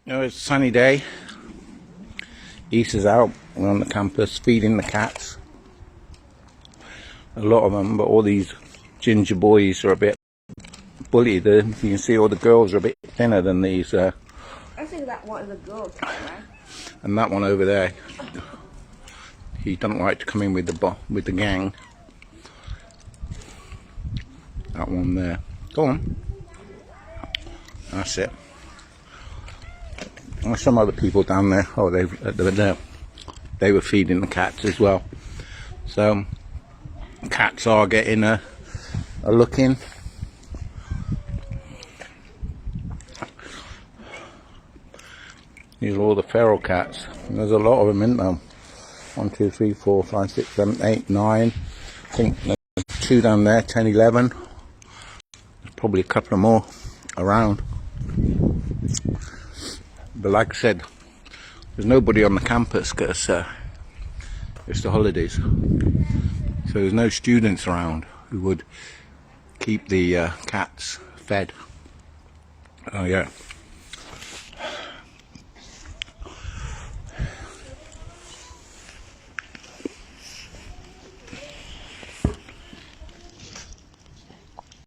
It's a sunny day. Easter's out. We're on the campus feeding the cats. A lot of them, but all these ginger boys are a bit bullied. You can see all the girls are a bit thinner than these. I think that one is a girl cat, right? And that one over there, he doesn't like to come in with the gang. That one there. Go on. That's it. There's some other people down there. Oh, they were there. They were feeding the cats as well. So cats are getting a look in. These are all the feral cats. And there's a lot of them in there. 1, 2, 3, 4, 5, 6, 7, 8, 9. I think there's 2 down there. 10, 11. There's probably a couple more around. But like I said, there's nobody on the campus because it's the holidays. So there's no students around who would keep the cats fed. Oh yeah.